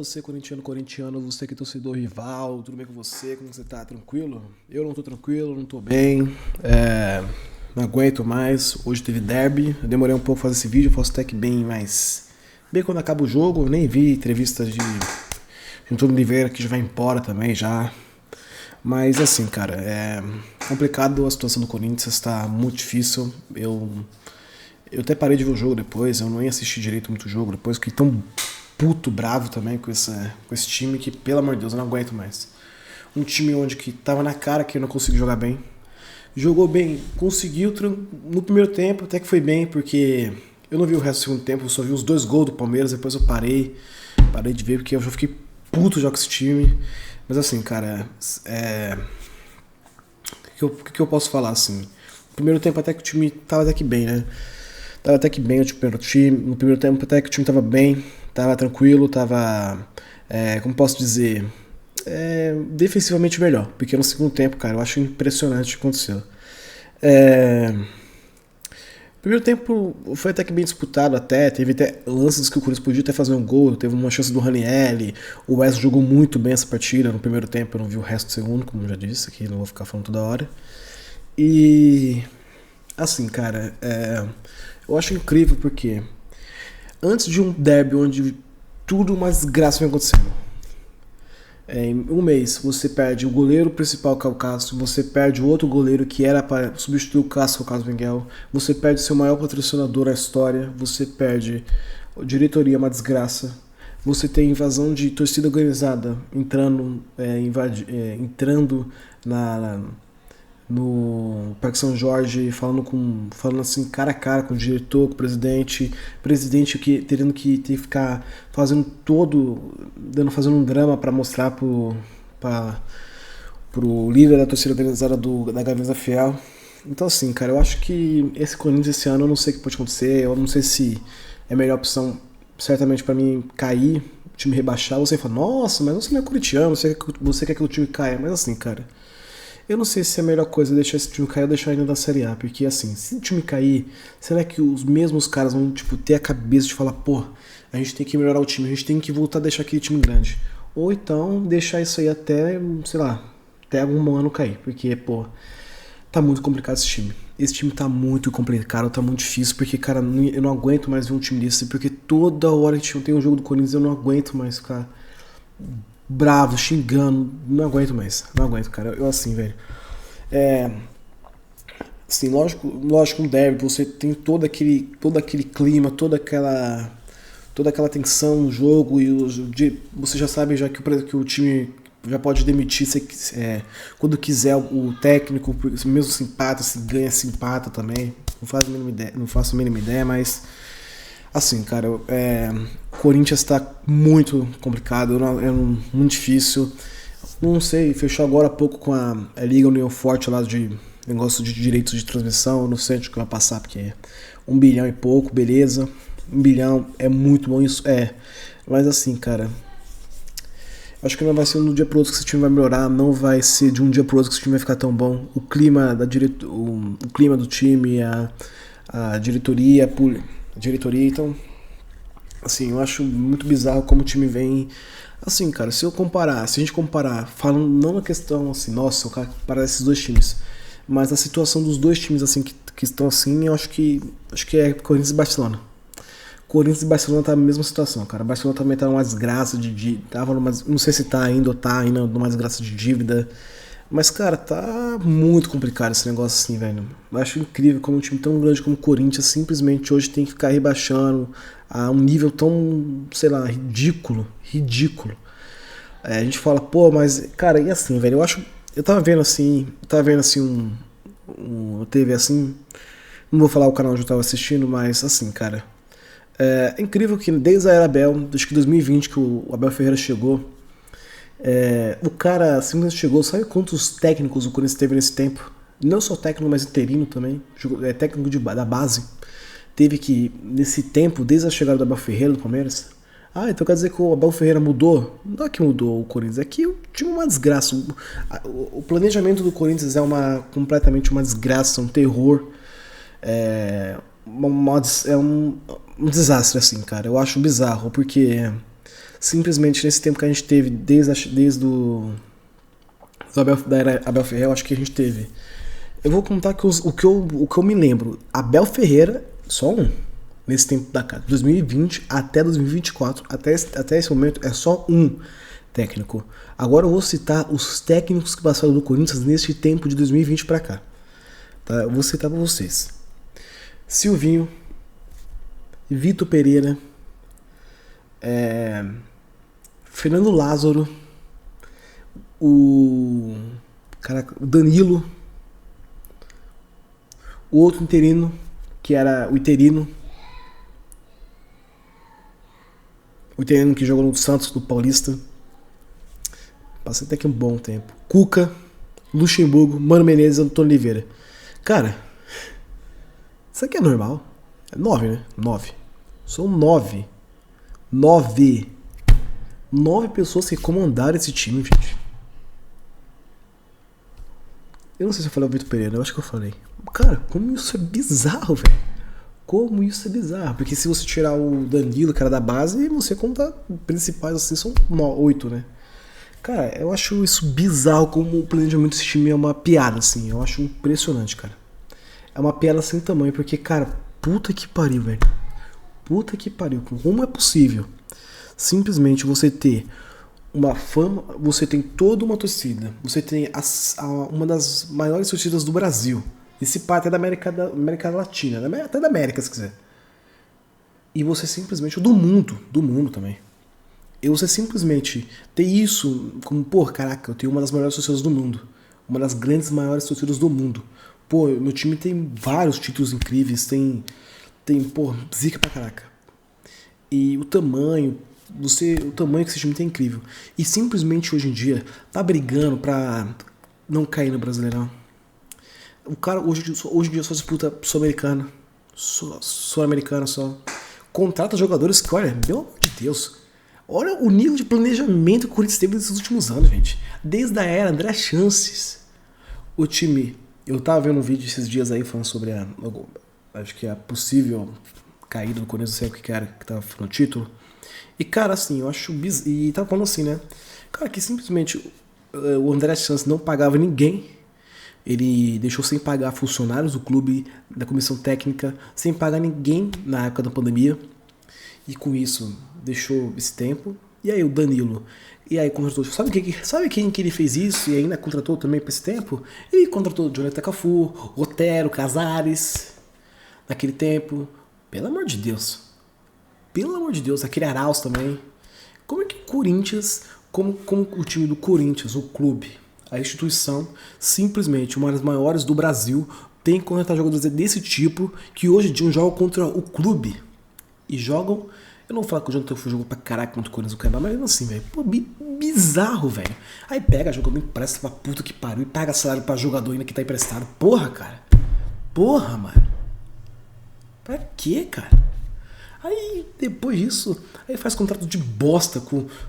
você, corintiano, você que é torcedor rival, tudo bem com você? Como você tá? Tranquilo? Eu não tô tranquilo, não tô bem, não aguento mais. Hoje teve derby, eu demorei um pouco pra fazer esse vídeo, eu faço até que bem, mas bem quando acaba o jogo, eu nem vi entrevistas de Antônio Oliveira que já vai embora também já. Mas assim, cara, é complicado a situação do Corinthians, tá muito difícil. Eu até parei de ver o jogo depois, eu não ia assistir direito muito o jogo depois, fiquei tão puto, bravo também com esse time que, pelo amor de Deus, eu não aguento mais. Um time onde que tava na cara que eu não consegui jogar bem. Jogou bem, conseguiu no primeiro tempo, até que foi bem, porque eu não vi o resto do segundo tempo, eu só vi os 2 gols do Palmeiras, depois eu parei de ver, porque eu já fiquei puto já com esse time. Mas assim, cara, o que eu posso falar assim? No primeiro tempo até que o time tava até que bem, né? Tava até que bem o time. No primeiro tempo até que o time tava bem, tava tranquilo, tava. Como posso dizer? Defensivamente melhor. Porque no segundo tempo, cara, eu acho impressionante o que aconteceu. O primeiro tempo foi até que bem disputado até, teve até lances que o Corinthians podia até fazer um gol, teve uma chance do Ranieri, o Wesley jogou muito bem essa partida no primeiro tempo, eu não vi o resto do segundo, como eu já disse, aqui não vou ficar falando toda hora. E assim, cara, eu acho incrível porque antes de um derby onde tudo uma desgraça vem acontecendo, em um mês você perde o goleiro principal, que é o Castro, você perde o outro goleiro que era para substituir o Castro, o Carlos Miguel, você perde seu maior patrocinador da história, você perde a diretoria, uma desgraça, você tem invasão de torcida organizada entrando no Parque São Jorge, falando assim cara a cara com o diretor, com o presidente que tendo que ficar fazendo um drama para mostrar pro líder da torcida organizada da Gavisa Fiel. Então assim, cara, eu acho que esse Corinthians esse ano eu não sei o que pode acontecer, eu não sei se é a melhor opção certamente para mim cair, o time rebaixar, você fala, nossa, mas você não é corintiano, você quer que o time caia, mas assim, cara, eu não sei se é a melhor coisa deixar esse time cair ou deixar ainda da Série A, porque assim, se o time cair, será que os mesmos caras vão, tipo, ter a cabeça de falar, pô, a gente tem que melhorar o time, a gente tem que voltar a deixar aquele time grande. Ou então deixar isso aí até, sei lá, até algum ano cair, porque, pô, tá muito complicado esse time. Esse time tá muito complicado, tá muito difícil, porque, cara, eu não aguento mais ver um time desse, porque toda hora que tem um jogo do Corinthians eu não aguento mais, cara, bravo, xingando, não aguento mais, não aguento, cara, eu assim, velho. Assim, lógico, um derby, você tem todo aquele clima, toda aquela tensão no jogo e você já sabe já que o time já pode demitir quando quiser o técnico, mesmo se empata, se ganha, se empata também. Não faço a mínima ideia, mas assim, cara, Corinthians tá muito complicado, muito difícil. Não sei, fechou agora há pouco com a Liga União Forte lá de negócio de direitos de transmissão. Não sei onde que vai passar, porque é 1 bilhão e pouco, beleza. 1 bilhão é muito bom isso, mas assim, cara, acho que não vai ser de um dia pro outro que esse time vai melhorar, não vai ser de um dia pro outro que esse time vai ficar tão bom. O clima o clima do time, a diretoria, então, assim, eu acho muito bizarro como o time vem. Assim, cara, se a gente comparar, falando não na questão assim, nossa, eu quero comparar esses dois times, mas a situação dos dois times assim que estão assim, eu acho que é Corinthians e Barcelona. Corinthians e Barcelona tá na mesma situação, cara. Barcelona também tá numa desgraça não sei se tá ainda ou tá ainda numa desgraça de dívida. Mas, cara, tá muito complicado esse negócio assim, velho. Eu acho incrível como um time tão grande como o Corinthians simplesmente hoje tem que ficar rebaixando a um nível tão, sei lá, ridículo. Ridículo. A gente fala, pô, mas, cara, e assim, velho, eu tava vendo assim TV assim, não vou falar o canal onde eu tava assistindo, mas assim, cara, é incrível que desde a era Abel, acho que 2020 que o Abel Ferreira chegou, o cara simplesmente chegou, sabe quantos técnicos o Corinthians teve nesse tempo? Não só técnico, mas interino também, técnico da base. Teve que, nesse tempo, desde a chegada do Abel Ferreira do Palmeiras, então quer dizer que o Abel Ferreira mudou? Não é que mudou o Corinthians, é que o time é uma desgraça. O planejamento do Corinthians é completamente uma desgraça, um terror. É um desastre, assim, cara. Eu acho bizarro, porque Simplesmente nesse tempo que a gente teve, desde da era Abel Ferreira, eu acho que a gente teve. Eu vou contar que o que eu me lembro. Abel Ferreira, só um. Nesse tempo da casa. 2020 até 2024, até esse momento, é só um técnico. Agora eu vou citar os técnicos que passaram do Corinthians neste tempo de 2020 pra cá. Tá? Eu vou citar pra vocês. Silvinho, Vitor Pereira, Fernando Lázaro, o Danilo, o outro interino, que era o interino que jogou no Santos, do Paulista. Passei até aqui um bom tempo. Cuca, Luxemburgo, Mano Menezes e Antônio Oliveira. Cara, isso aqui é normal. É 9, né? 9. São 9. 9 pessoas que comandaram esse time, gente. Eu não sei se eu falei o Vitor Pereira, eu acho que eu falei. Cara, como isso é bizarro, velho. Como isso é bizarro. Porque se você tirar o Danilo, cara da base, você conta principais assim, são 8, né? Cara, eu acho isso bizarro como o planejamento desse time é uma piada, assim. Eu acho impressionante, cara. É uma piada sem tamanho, porque, cara, puta que pariu, velho. Puta que pariu. Como é possível simplesmente você ter uma fama, você tem toda uma torcida, você tem uma das maiores torcidas do Brasil, esse pá até da América Latina, até da América, se quiser. E você simplesmente, do mundo também. E você simplesmente ter isso como, pô, caraca, eu tenho uma das maiores torcidas do mundo, uma das grandes maiores torcidas do mundo. Pô, meu time tem vários títulos incríveis, tem pô, zica pra caraca. E o tamanho que esse time tem é incrível. E simplesmente hoje em dia tá brigando pra não cair no Brasileirão. O cara hoje em dia só disputa Sul-Americana. Sul-Americana só. Contrata jogadores que, olha, pelo amor de Deus. Olha o nível de planejamento que o Corinthians teve nesses últimos anos, gente. Desde a era André Chances. O time. Eu tava vendo um vídeo esses dias aí falando sobre acho que a possível caída do Corinthians, não sei o que era que tava no título. E, cara, assim, eu acho bizarro. E tava falando assim, né? Cara, que simplesmente o André Santos não pagava ninguém. Ele deixou sem pagar funcionários do clube, da comissão técnica, sem pagar ninguém na época da pandemia. E com isso, deixou esse tempo. E aí o Danilo. E aí contratou. Sabe quem que ele fez isso e ainda contratou também por esse tempo? Ele contratou o Jonathan Cafu, Otero, Casares. Naquele tempo. Pelo amor de Deus. Pelo amor de Deus, aquele Arauz também. Como é que o Corinthians, como o time do Corinthians, o clube, a instituição, simplesmente uma das maiores do Brasil, tem que contratar jogadores desse tipo, que hoje em dia jogam contra o clube. E jogam... Eu não vou falar que o Jonathan jogou pra caraca contra o Corinthians, mas mesmo assim, velho. Pô, bizarro, velho. Aí pega jogador, empresta pra puta que pariu e paga salário pra jogador ainda que tá emprestado. Porra, cara. Porra, mano. Pra quê, cara? Aí, depois disso, aí faz contrato de bosta,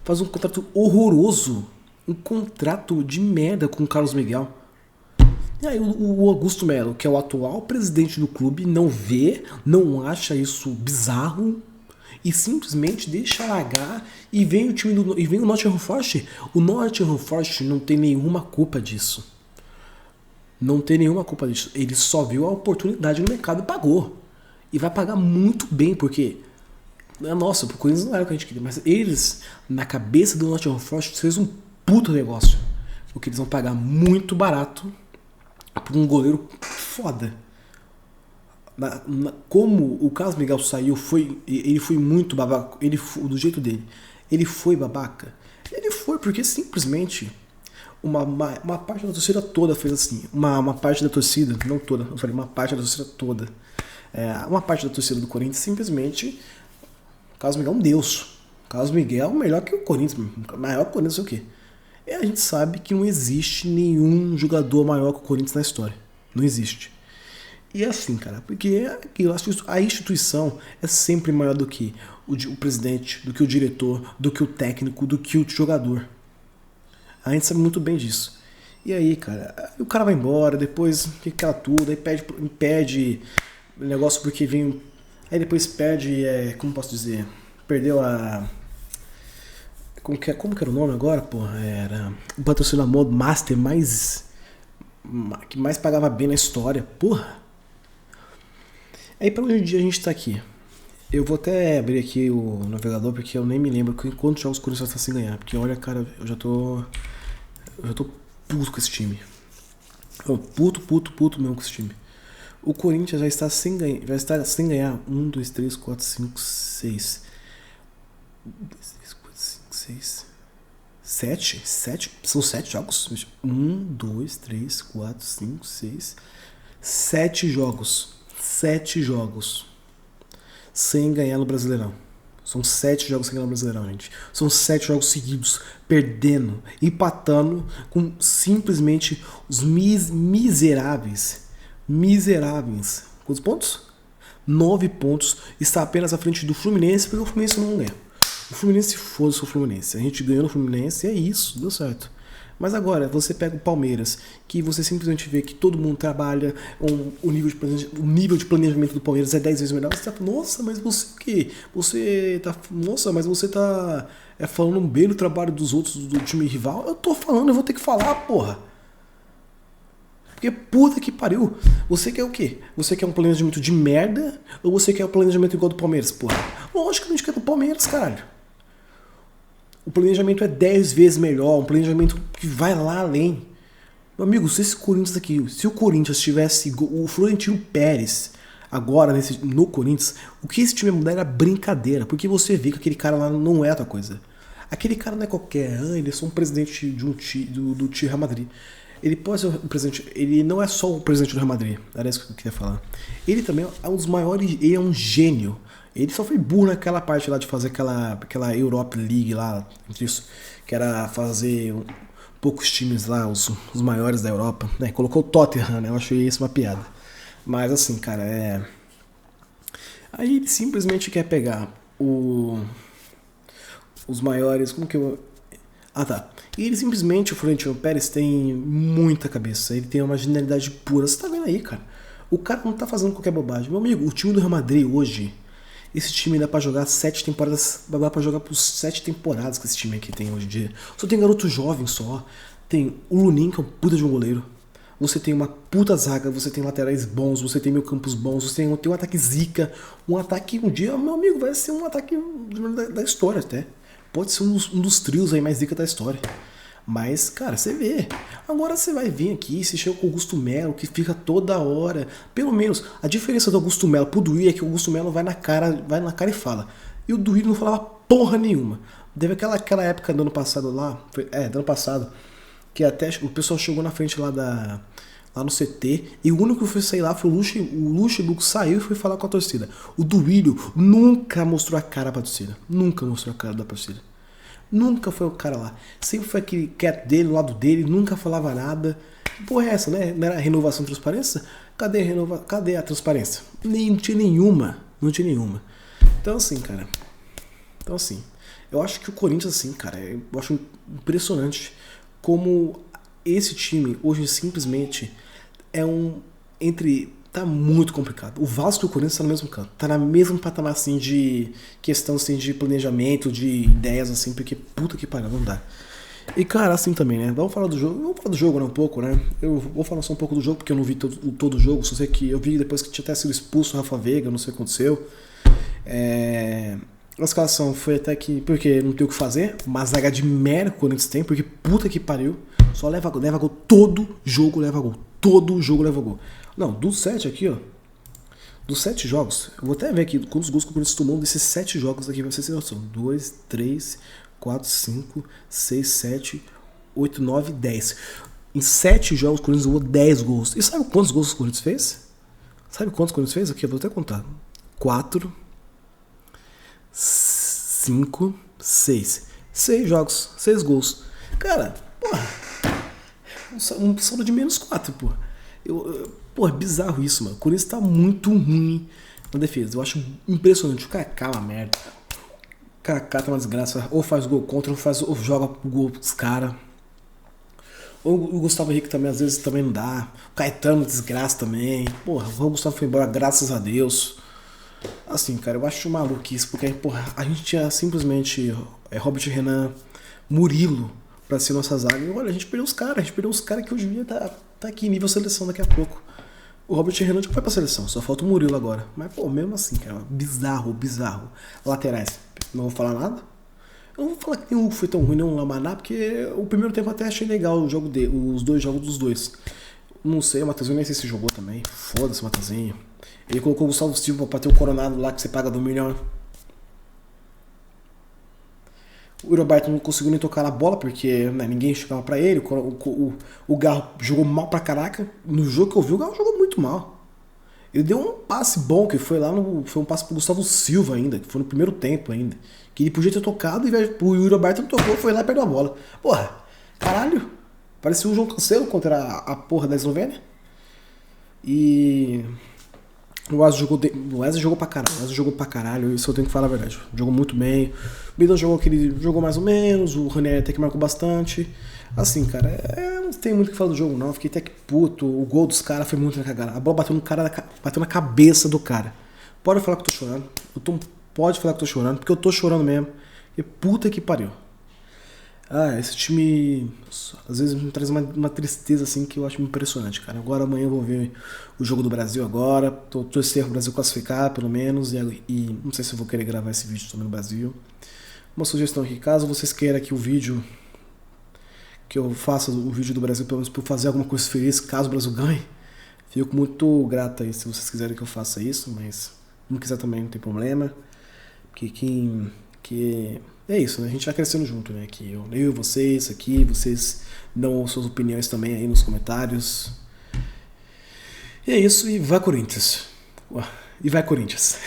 faz um contrato horroroso, um contrato de merda com o Carlos Miguel. E aí o Augusto Melo, que é o atual presidente do clube, não vê, não acha isso bizarro e simplesmente deixa largar e vem o Nottingham Forest. O Nottingham Forest não tem nenhuma culpa disso. Não tem nenhuma culpa disso. Ele só viu a oportunidade no mercado e pagou. E vai pagar muito bem, porque... Nossa, pro Corinthians não era o que a gente queria, mas eles, na cabeça do Nottingham Forest, fez um puto negócio. Porque eles vão pagar muito barato por um goleiro foda. Como o Carlos Miguel saiu, ele foi muito babaca, do jeito dele. Ele foi babaca. Ele foi porque simplesmente uma parte da torcida toda fez assim. Uma parte da torcida, não toda, eu falei uma parte da torcida toda. Uma parte da torcida do Corinthians simplesmente... Carlos Miguel é um deus. Carlos Miguel é melhor que o Corinthians, maior que o Corinthians, sei o quê. E a gente sabe que não existe nenhum jogador maior que o Corinthians na história. Não existe. E é assim, cara, porque a instituição é sempre maior do que o presidente, do que o diretor, do que o técnico, do que o jogador. A gente sabe muito bem disso. E aí, cara, o cara vai embora, depois fica tudo, aí pede negócio porque vem... Aí depois perde, como posso dizer, perdeu Como que era o nome agora, porra? Era o patrocinador master que mais pagava bem na história, porra. Aí pra hoje em dia a gente tá aqui. Eu vou até abrir aqui o navegador porque eu nem me lembro quantos jogos o Corinthians tá sem ganhar. Porque olha, cara, eu já tô puto com esse time. Puto mesmo com esse time. O Corinthians já está sem ganhar 1, 2, 3, 4, 5, 6. 1, 2, 3, 4, 5, 6. 7? São 7 jogos? 1, 2, 3, 4, 5, 6. 7 jogos. 7 jogos. Sem ganhar no Brasileirão. São 7 jogos sem ganhar no Brasileirão, gente. São 7 jogos seguidos, perdendo, empatando com simplesmente os miseráveis. Quantos pontos? 9 pontos. Está apenas à frente do Fluminense, porque o Fluminense não ganha. O Fluminense foda-se o Fluminense. A gente ganhou no Fluminense e é isso, deu certo. Mas agora, você pega o Palmeiras, que você simplesmente vê que todo mundo trabalha, o nível de planejamento do Palmeiras é 10 vezes melhor. Você tá, nossa, mas você o quê? Nossa, mas você tá falando bem do trabalho dos outros do time rival? Eu tô falando, eu vou ter que falar, porra. Porque puta que pariu. Você quer o quê? Você quer um planejamento de merda ou você quer um planejamento igual do Palmeiras, porra? Logicamente que é do Palmeiras, caralho. O planejamento é 10 vezes melhor, um planejamento que vai lá além. Meu amigo, se esse Corinthians aqui, se o Corinthians tivesse o Florentino Pérez agora no Corinthians, o que esse time ia mudar era brincadeira, porque você vê que aquele cara lá não é outra coisa. Aquele cara não é qualquer, ele é só um presidente de do Real Madrid. Ele pode ser um presidente, ele não é só o presidente do Real Madrid, era isso que eu queria falar. Ele também é um dos maiores, ele é um gênio. Ele só foi burro naquela parte lá de fazer aquela Europa League lá, isso, que era fazer poucos times lá, os maiores da Europa, né? Colocou o Tottenham, né? Eu achei isso uma piada. Mas assim, cara, aí ele simplesmente quer pegar os maiores, como que eu... Ah, tá. E ele simplesmente, o Florentino Pérez tem muita cabeça, ele tem uma genialidade pura. Você tá vendo aí, cara? O cara não tá fazendo qualquer bobagem. Meu amigo, o time do Real Madrid hoje... Esse time dá pra jogar 7 temporadas. Dá pra jogar por 7 temporadas que esse time aqui tem hoje em dia. Só tem garoto jovem só. Tem o Lunin, que é um puta de um goleiro. Você tem uma puta zaga, você tem laterais bons, você tem meio campos bons, você tem um ataque zica. Um ataque um dia, meu amigo, vai ser um ataque da história até. Pode ser um dos trios aí mais zica da história. Mas, cara, você vê. Agora você vai vir aqui, você chega com o Augusto Melo, que fica toda hora. Pelo menos, a diferença do Augusto Melo pro Duílio é que o Augusto Melo vai na cara e fala. E o Duílio não falava porra nenhuma. Teve aquela época do ano passado lá, do ano passado, que até o pessoal chegou na frente lá no CT, e o único que foi sair lá foi o Luxemburgo, saiu e foi falar com a torcida. O Duílio nunca mostrou a cara pra torcida. Nunca mostrou a cara da torcida. Nunca foi o cara lá. Sempre foi aquele quieto dele, do lado dele, nunca falava nada. Que porra é essa, né? Não era renovação e transparência? Cadê a transparência? Não tinha nenhuma. Não tinha nenhuma. Então assim, cara. Eu acho que o Corinthians, assim, cara, eu acho impressionante como esse time hoje simplesmente é tá muito complicado. O Vasco e o Corinthians tá no mesmo canto. Tá no mesmo patamar, assim, de questão, assim, de planejamento, de ideias, assim, porque puta que pariu, não dá. E, cara, assim também, né? Vamos falar do jogo, né, um pouco, né? Eu vou falar só um pouco do jogo, porque eu não vi todo o jogo. Só sei que eu vi depois que tinha até sido expulso o Rafa Veiga, não sei o que aconteceu. A escalação foi até que... Porque não tem o que fazer. Uma zaga de merda que o Corinthians tem, porque puta que pariu. Só leva gol. Todo jogo leva gol. Todo jogo leva gol. Não, dos 7 aqui, ó. Dos 7 jogos, eu vou até ver aqui quantos gols que o Corinthians tomou desses 7 jogos aqui, vai ser sem noção. 2, 3, 4, 5, 6, 7, 8, 9, 10. Em 7 jogos o Corinthians tomou 10 gols. E sabe quantos gols o Corinthians fez? Aqui, eu vou até contar. 4, 5, 6. 6 jogos, 6 gols. Cara, porra. Um saldo de menos 4, porra. Pô, é bizarro isso, mano. O Corinthians tá muito ruim na defesa. Eu acho impressionante. O Kaká é uma merda. O Kaká tá uma desgraça. Ou faz gol contra, ou joga pro gol dos caras. Ou o Gustavo Henrique também, às vezes, também não dá. O Caetano, desgraça também. Porra, o Gustavo foi embora, graças a Deus. Assim, cara, eu acho maluquice, porque, porra, a gente tinha simplesmente Robert Renan, Murilo pra ser nossa zaga. E olha, a gente perdeu os caras que hoje em dia tá aqui nível seleção daqui a pouco. O Robert Renan já foi pra seleção, só falta o Murilo agora. Mas, pô, mesmo assim, cara, bizarro. Laterais, não vou falar nada. Eu não vou falar que nenhum foi tão ruim, nem um Lamaná, porque o primeiro tempo até achei legal o jogo os dois jogos dos dois. Não sei, o Matheusinho nem sei se jogou também. Foda-se o Matheusinho. Ele colocou o Gustavo Silva pra ter o Coronado lá que você paga do 1 milhão. O Roberto não conseguiu nem tocar na bola porque né, ninguém chegava pra ele. O Garro jogou mal pra caraca. No jogo que eu vi, o Garro jogou muito mal. Ele deu um passe bom que foi lá no. Foi um passe pro Gustavo Silva ainda, que foi no primeiro tempo ainda. Que ele podia ter tocado e o Yuri Alberto não tocou, foi lá e perdeu a bola. Porra, caralho. Parecia o João Cancelo contra a porra da Eslovênia. E. O Wesley jogou pra caralho, isso eu tenho que falar a verdade. Jogou muito bem. O Bidon jogou mais ou menos, o Ranieri até que marcou bastante. Assim, cara, não tem muito o que falar do jogo não. Fiquei até que puto. O gol dos caras foi muito na cagada. A bola bateu no cara, bateu na cabeça do cara. Pode falar que eu tô chorando. Pode falar que eu tô chorando, porque eu tô chorando mesmo. E puta que pariu. Esse time às vezes me traz uma tristeza assim que eu acho impressionante, cara. Agora amanhã eu vou ver o jogo do Brasil agora. Tô torcendo o Brasil classificar, pelo menos. E não sei se eu vou querer gravar esse vídeo também no Brasil. Uma sugestão aqui, caso vocês queiram que o vídeo. Que eu faça o vídeo do Brasil, pelo menos por fazer alguma coisa feliz, caso o Brasil ganhe. Fico muito grato aí se vocês quiserem que eu faça isso, mas se não quiser também não tem problema. Porque que é isso, né? A gente vai crescendo junto, né? Aqui eu e vocês aqui, vocês dão suas opiniões também aí nos comentários. E é isso, e vai Corinthians. E vai Corinthians.